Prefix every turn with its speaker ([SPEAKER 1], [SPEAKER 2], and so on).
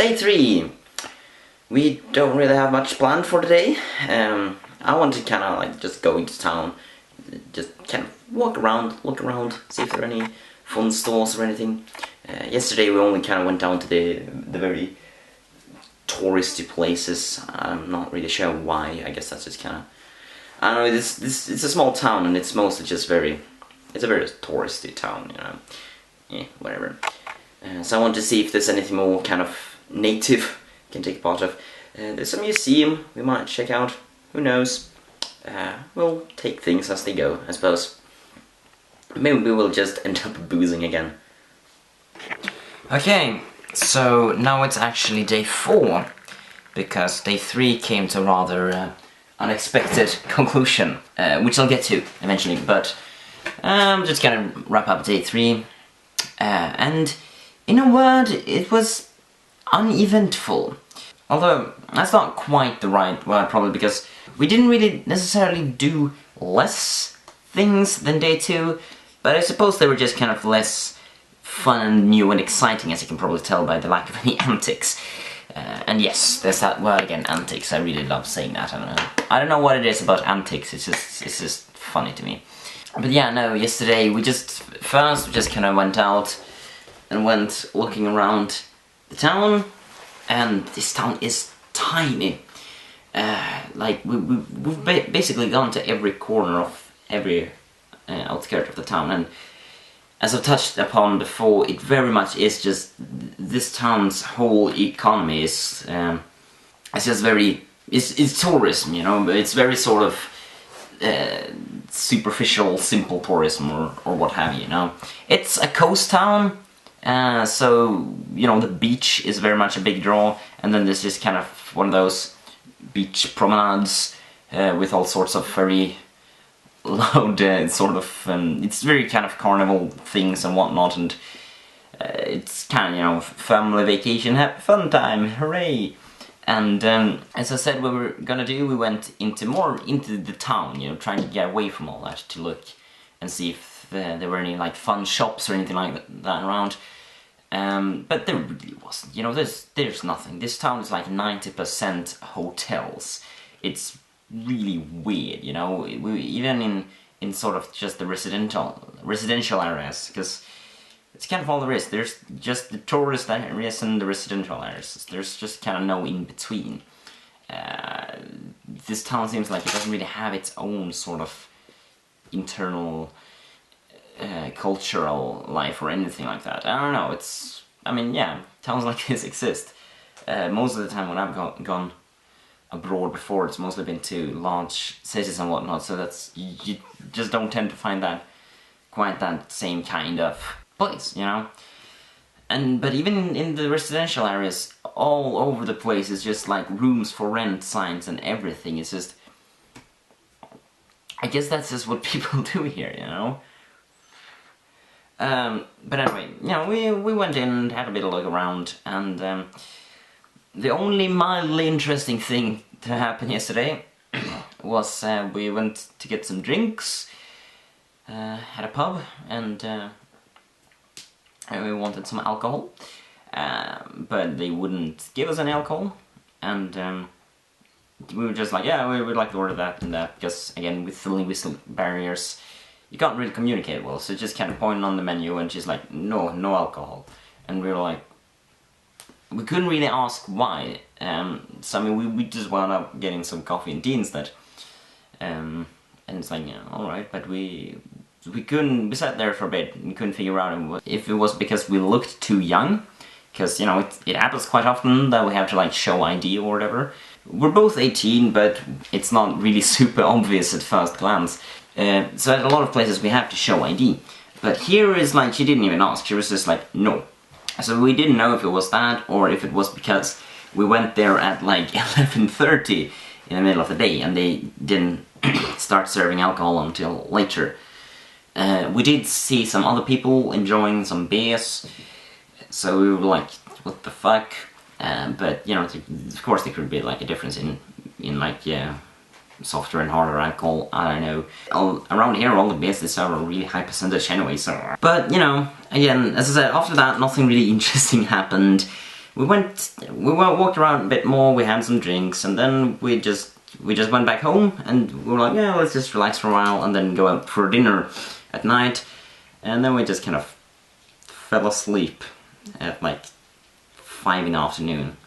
[SPEAKER 1] day 3. We don't really have much planned for today. I want to kind of like just go into town, just kind of walk around, look around, see if there are any fun stores or anything. Yesterday we only kind of went down to the very touristy places. I'm not really sure why. I guess that's just kind of, I don't know. It's a small town and it's mostly just it's a very touristy town, you know. Yeah, whatever. So I want to see if there's anything more kind of native can take part of. There's a museum we might check out. Who knows? We'll take things as they go, I suppose. Maybe we'll just end up boozing again.
[SPEAKER 2] Okay, so now it's actually day 4, because day 3 came to a rather unexpected conclusion, which I'll get to eventually, but I'm just gonna wrap up day 3, and in a word, it was uneventful. Although, that's not quite the right word, probably, because we didn't really necessarily do less things than day 2, but I suppose they were just kind of less fun and new and exciting, as you can probably tell by the lack of any antics. And yes, there's that word again, antics. I really love saying that. I don't know what it is about antics, it's just funny to me. But yeah, no, yesterday we just kind of went out and went looking around the town, and this town is tiny. Like, we've basically gone to every corner of every outskirt of the town, and as I've touched upon before, it very much is just, this town's whole economy is, it's just very, it's tourism, you know, it's very sort of superficial, simple tourism, or what have you, you know. It's a coast town, so, you know, the beach is very much a big draw, and then there's just kind of one of those beach promenades with all sorts of very loud sort of, it's very kind of carnival things and whatnot, and it's kind of, you know, family vacation, happy fun time, hooray! And as I said we were gonna do, we went into the town, you know, trying to get away from all that, to look and see if there were any like fun shops or anything like that around. But there really wasn't, you know, there's nothing. This town is like 90% hotels. It's really weird, you know, even in sort of just the residential areas, because it's kind of all there is. There's just the tourist areas and the residential areas. There's just kind of no in between. This town seems like it doesn't really have its own sort of internal cultural life or anything like that. I don't know, I mean, yeah, towns like this exist. Most of the time when I've gone abroad before, it's mostly been to large cities and whatnot, so you just don't tend to find that quite that same kind of place, you know. But even in the residential areas, all over the place is just like rooms for rent signs and everything. It's just, I guess that's just what people do here, you know. But anyway, you know, we went in and had a bit of a look around, and the only mildly interesting thing to happen yesterday was we went to get some drinks at a pub, and we wanted some alcohol, but they wouldn't give us any alcohol, and we were just like, yeah, we would like to order that and that, because again, with the linguistic barriers, you can't really communicate well, so just kind of pointing on the menu and she's like, no alcohol. And we were like, we couldn't really ask why, so I mean, we just wound up getting some coffee and tea instead. And it's like, yeah, alright, but we sat there for a bit and couldn't figure out if it was because we looked too young, because, you know, it happens quite often that we have to like show ID or whatever. We're both 18, but it's not really super obvious at first glance. So at a lot of places we have to show ID, but here is like, she didn't even ask, she was just like, no. So we didn't know if it was that, or if it was because we went there at like 11:30 in the middle of the day, and they didn't start serving alcohol until later. We did see some other people enjoying some beers, so we were like, what the fuck? But, you know, of course there could be like a difference in like, yeah, softer and harder alcohol, I don't know. Around here all the beers they serve are a really high percentage anyway, so... But, you know, again, as I said, after that nothing really interesting happened. walked around a bit more. We had some drinks, and then we just went back home, and we were like, yeah, let's just relax for a while, and then go out for dinner at night, and then we just kind of fell asleep at like 5 in the afternoon.